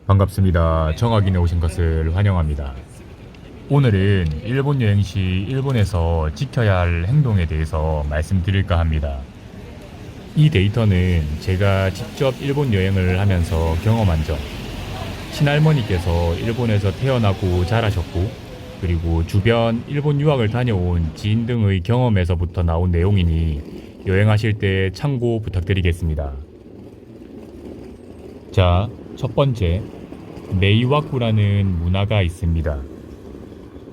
반갑습니다. 정학인에 오신 것을 환영합니다. 오늘은 일본 여행 시 일본에서 지켜야 할 행동에 대해서 말씀드릴까 합니다. 이 데이터는 제가 직접 일본 여행을 하면서 경험한 점, 친할머니께서 일본에서 태어나고 자라셨고, 그리고 주변 일본 유학을 다녀온 지인 등의 경험에서부터 나온 내용이니 여행하실 때 참고 부탁드리겠습니다. 자, 첫 번째, 메이와쿠라는 문화가 있습니다.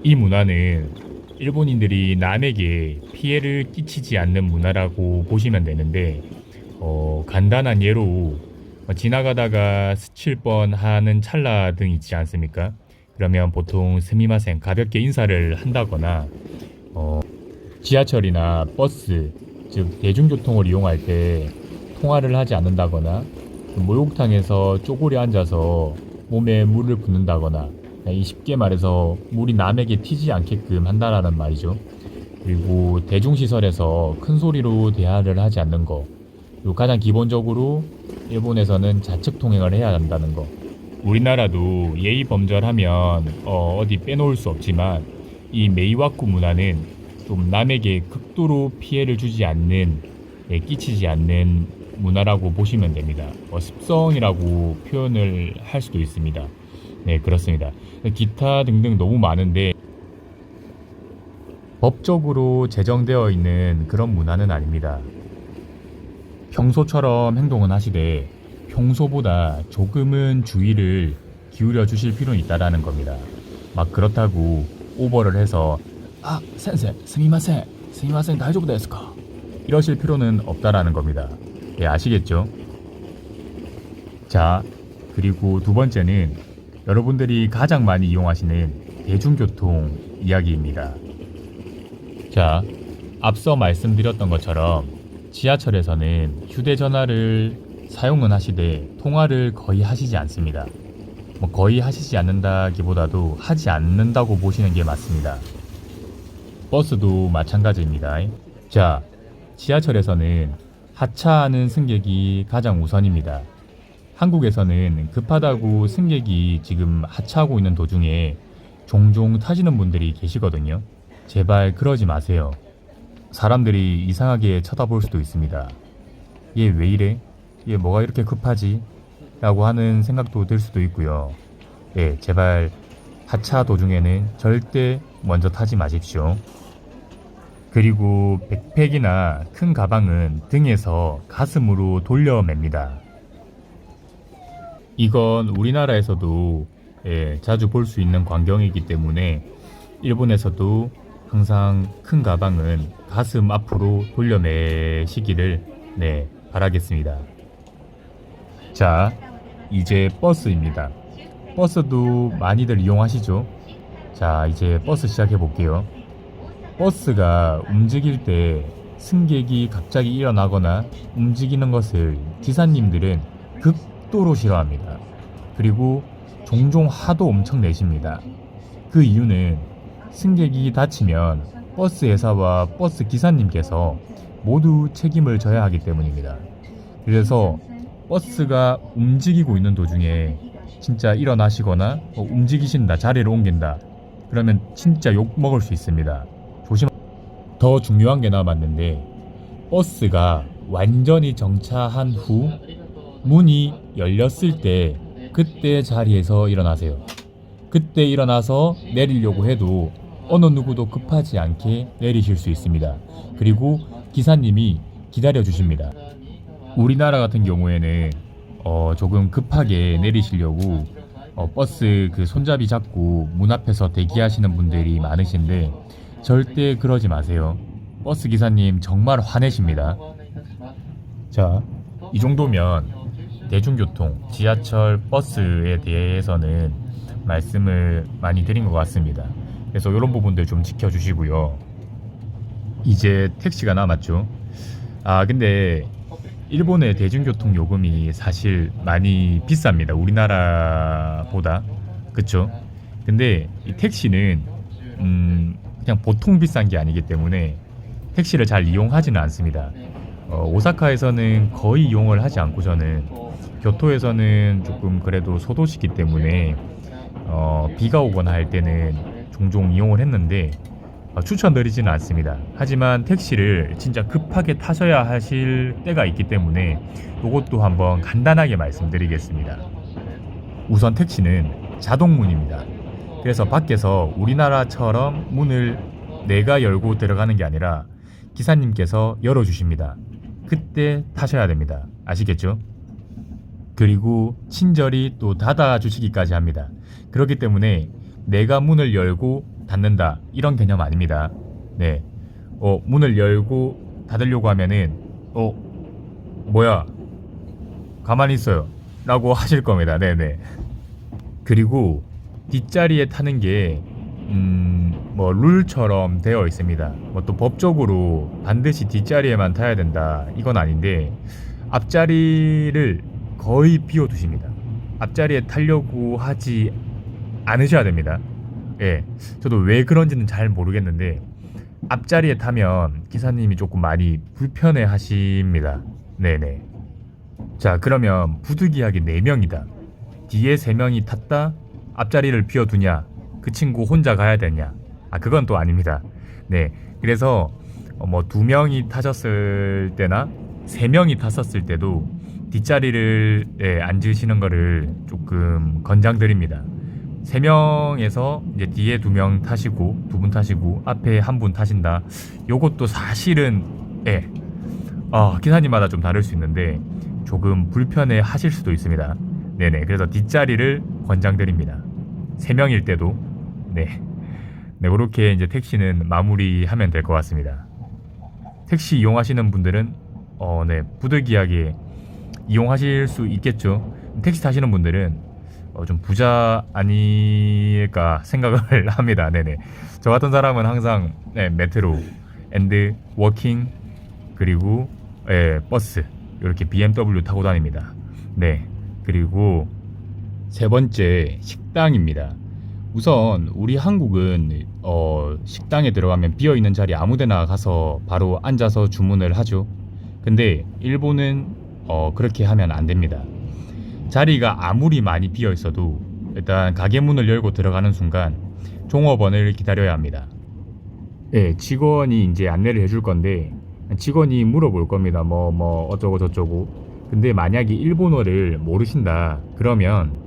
이 문화는 일본인들이 남에게 피해를 끼치지 않는 문화라고 보시면 되는데, 간단한 예로 지나가다가 스칠 뻔하는 찰나 등 있지 않습니까? 그러면 보통 스미마센 가볍게 인사를 한다거나, 지하철이나 버스, 즉 대중교통을 이용할 때 통화를 하지 않는다거나, 목욕탕에서 쪼고리 앉아서 몸에 물을 붓는다거나, 쉽게 말해서 물이 남에게 튀지 않게끔 한다라는 말이죠. 그리고 대중시설에서 큰 소리로 대화를 하지 않는 거, 그리고 가장 기본적으로 일본에서는 좌측 통행을 해야 한다는 거. 우리나라도 예의 범절하면 어디 빼놓을 수 없지만, 이 메이와쿠 문화는 좀 남에게 극도로 피해를 주지 않는, 끼치지 않는 문화라고 보시면 됩니다. 습성이라고 표현을 할 수도 있습니다. 네, 그렇습니다. 기타 등등 너무 많은데 법적으로 제정되어 있는 그런 문화는 아닙니다. 평소처럼 행동은 하시되 평소보다 조금은 주의를 기울여 주실 필요는 있다라는 겁니다. 막 그렇다고 오버를 해서 센세, 스미마센, 스미마센 다이조부 데스까? 이러실 필요는 없다라는 겁니다. 예, 아시겠죠? 자, 그리고 두 번째는 여러분들이 가장 많이 이용하시는 대중교통 이야기입니다. 자, 앞서 말씀드렸던 것처럼 지하철에서는 휴대전화를 사용은 하시되 통화를 거의 하시지 않습니다. 거의 하시지 않는다기보다도 하지 않는다고 보시는 게 맞습니다. 버스도 마찬가지입니다. 자, 지하철에서는 하차하는 승객이 가장 우선입니다. 한국에서는 급하다고 승객이 지금 하차하고 있는 도중에 종종 타시는 분들이 계시거든요. 제발 그러지 마세요. 사람들이 이상하게 쳐다볼 수도 있습니다. 얘 왜 이래? 얘 뭐가 이렇게 급하지? 라고 하는 생각도 들 수도 있고요. 예, 제발 하차 도중에는 절대 먼저 타지 마십시오. 그리고 백팩이나 큰 가방은 등에서 가슴으로 돌려맵니다. 이건 우리나라에서도 자주 볼 수 있는 광경이기 때문에 일본에서도 항상 큰 가방은 가슴 앞으로 돌려매시기를 바라겠습니다. 자, 이제 버스입니다. 버스도 많이들 이용하시죠? 자, 이제 버스 시작해 볼게요. 버스가 움직일 때 승객이 갑자기 일어나거나 움직이는 것을 기사님들은 극도로 싫어합니다. 그리고 종종 화도 엄청 내십니다. 그 이유는 승객이 다치면 버스 회사와 버스 기사님께서 모두 책임을 져야 하기 때문입니다. 그래서 버스가 움직이고 있는 도중에 진짜 일어나시거나 움직이신다, 자리를 옮긴다, 그러면 진짜 욕 먹을 수 있습니다. 더 중요한 게 남았는데, 버스가 완전히 정차한 후 문이 열렸을 때 그때 자리에서 일어나세요. 그때 일어나서 내리려고 해도 어느 누구도 급하지 않게 내리실 수 있습니다. 그리고 기사님이 기다려 주십니다. 우리나라 같은 경우에는 조금 급하게 내리시려고 버스 그 손잡이 잡고 문 앞에서 대기하시는 분들이 많으신데, 절대 그러지 마세요. 버스 기사님 정말 화내십니다. 자, 이 정도면 대중교통, 지하철, 버스에 대해서는 말씀을 많이 드린 것 같습니다. 그래서 이런 부분들 좀 지켜주시고요. 이제 택시가 남았죠. 근데 일본의 대중교통 요금이 사실 많이 비쌉니다. 우리나라보다. 그쵸? 근데 이 택시는 그냥 보통 비싼 게 아니기 때문에 택시를 잘 이용하지는 않습니다. 오사카에서는 거의 이용을 하지 않고서는 교토에서는 조금 그래도 소도시기 때문에 비가 오거나 할 때는 종종 이용을 했는데 추천드리지는 않습니다. 하지만 택시를 진짜 급하게 타셔야 하실 때가 있기 때문에 이것도 한번 간단하게 말씀드리겠습니다. 우선 택시는 자동문입니다. 그래서 밖에서 우리나라처럼 문을 내가 열고 들어가는 게 아니라 기사님께서 열어주십니다. 그때 타셔야 됩니다. 아시겠죠? 그리고 친절히 또 닫아주시기까지 합니다. 그렇기 때문에 내가 문을 열고 닫는다 이런 개념 아닙니다. 네, 문을 열고 닫으려고 하면은 뭐야 가만히 있어요 라고 하실 겁니다. 네네. 그리고 뒷자리에 타는 게 뭐 룰처럼 되어 있습니다. 뭐 또 법적으로 반드시 뒷자리에만 타야 된다 이건 아닌데 앞자리를 거의 비워두십니다. 앞자리에 타려고 하지 않으셔야 됩니다. 예, 저도 왜 그런지는 잘 모르겠는데 앞자리에 타면 기사님이 조금 많이 불편해 하십니다. 네네. 자, 그러면 부득이하게 4명이다. 뒤에 3명이 탔다? 앞자리를 비워두냐? 그 친구 혼자 가야 되냐? 그건 또 아닙니다. 네, 그래서 뭐 2명이 타셨을 때나 3명이 탔었을 때도 뒷자리를 앉으시는 거를 조금 권장드립니다. 3명에서 이제 뒤에 2명 타시고 2분 타시고 앞에 1분 타신다. 요것도 사실은 기사님마다 좀 다를 수 있는데 조금 불편해 하실 수도 있습니다. 네네. 그래서 뒷자리를 권장드립니다. 3명일 때도 네, 그렇게 이제 택시는 마무리하면 될 것 같습니다. 택시 이용하시는 분들은 부득이하게 이용하실 수 있겠죠. 택시 타시는 분들은 좀 부자 아닐까 생각을 합니다. 네네. 저 같은 사람은 항상 메트로, 앤드 워킹 그리고 버스 이렇게 BMW 타고 다닙니다. 네. 그리고 세 번째 식당입니다. 우선 우리 한국은 식당에 들어가면 비어있는 자리 아무데나 가서 바로 앉아서 주문을 하죠. 근데 일본은 그렇게 하면 안 됩니다. 자리가 아무리 많이 비어 있어도 일단 가게 문을 열고 들어가는 순간 종업원을 기다려야 합니다. 네, 직원이 이제 안내를 해줄 건데 직원이 물어볼 겁니다. 뭐 어쩌고 저쩌고. 근데 만약에 일본어를 모르신다 그러면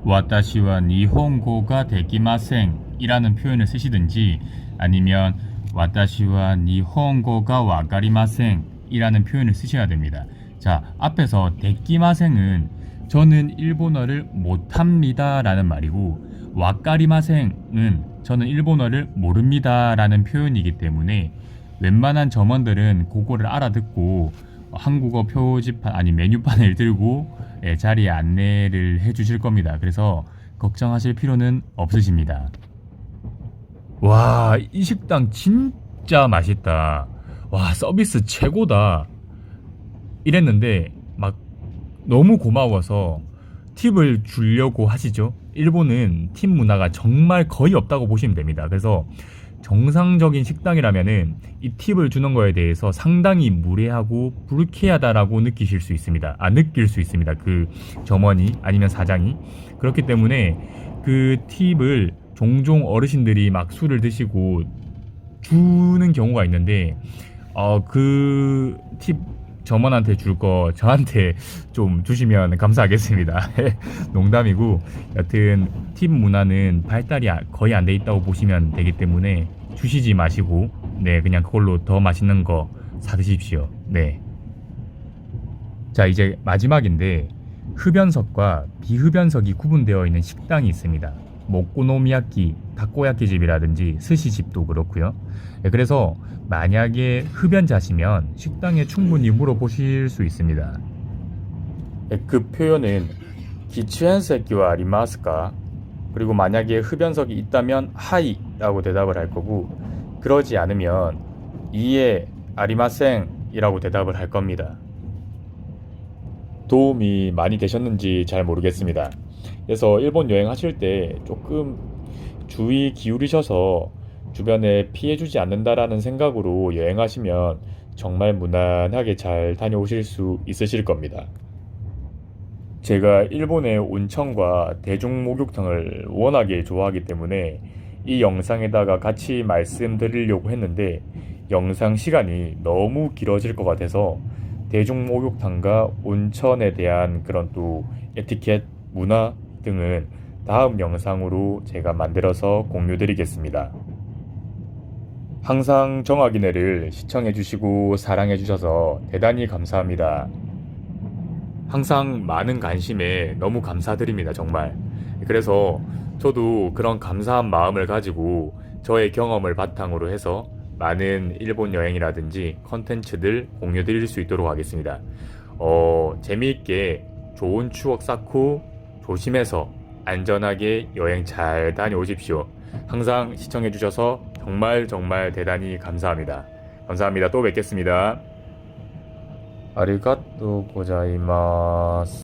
와타시와 니혼고가 데키마센 이라는 표현을 쓰시든지 아니면 와타시와 니혼고가 와카리마센 이라는 표현을 쓰셔야 됩니다. 자, 앞에서 데키마센은 저는 일본어를 못합니다 라는 말이고 와카리마센은 저는 일본어를 모릅니다 라는 표현이기 때문에 웬만한 점원들은 그거를 알아듣고 한국어 표지판 아니 메뉴판을 들고 자리에 안내를 해주실 겁니다. 그래서 걱정하실 필요는 없으십니다. 와, 이 식당 진짜 맛있다. 와, 서비스 최고다. 이랬는데 막 너무 고마워서 팁을 주려고 하시죠. 일본은 팁 문화가 정말 거의 없다고 보시면 됩니다. 그래서 정상적인 식당이라면은 이 팁을 주는 거에 대해서 상당히 무례하고 불쾌하다라고 느낄 수 있습니다. 그 점원이 아니면 사장이. 그렇기 때문에 그 팁을 종종 어르신들이 막 술을 드시고 주는 경우가 있는데 그 팁 점원한테 줄 거 저한테 좀 주시면 감사하겠습니다. 농담이고 여튼 팁 문화는 발달이 거의 안 돼 있다고 보시면 되기 때문에 주시지 마시고 그냥 그걸로 더 맛있는 거 사 드십시오. 네. 자, 이제 마지막인데 흡연석과 비흡연석이 구분되어 있는 식당이 있습니다. 오코노미야끼, 다코야끼 집이라든지 스시집도 그렇고요. 그래서 만약에 흡연자시면 식당에 충분히 물어보실 수 있습니다. 그 표현은 기츠엔세키와 아리마스까? 그리고 만약에 흡연석이 있다면 하이라고 대답을 할 거고 그러지 않으면 이에 아리마센이라고 대답을 할 겁니다. 도움이 많이 되셨는지 잘 모르겠습니다. 그래서 일본 여행하실 때 조금 주의 기울이셔서 주변에 피해주지 않는다라는 생각으로 여행하시면 정말 무난하게 잘 다녀오실 수 있으실 겁니다. 제가 일본의 온천과 대중 목욕탕을 워낙에 좋아하기 때문에 이 영상에다가 같이 말씀드리려고 했는데 영상 시간이 너무 길어질 것 같아서 대중 목욕탕과 온천에 대한 그런 또 에티켓, 문화 등은 다음 영상으로 제가 만들어서 공유드리겠습니다. 항상 정학이네를 시청해주시고 사랑해주셔서 대단히 감사합니다. 항상 많은 관심에 너무 감사드립니다, 정말. 그래서 저도 그런 감사한 마음을 가지고 저의 경험을 바탕으로 해서 많은 일본 여행이라든지 컨텐츠들 공유 드릴 수 있도록 하겠습니다. 재미있게 좋은 추억 쌓고 조심해서 안전하게 여행 잘 다녀오십시오. 항상 시청해주셔서 정말 정말 대단히 감사합니다. 감사합니다. 또 뵙겠습니다. 아리가또 고자이마스.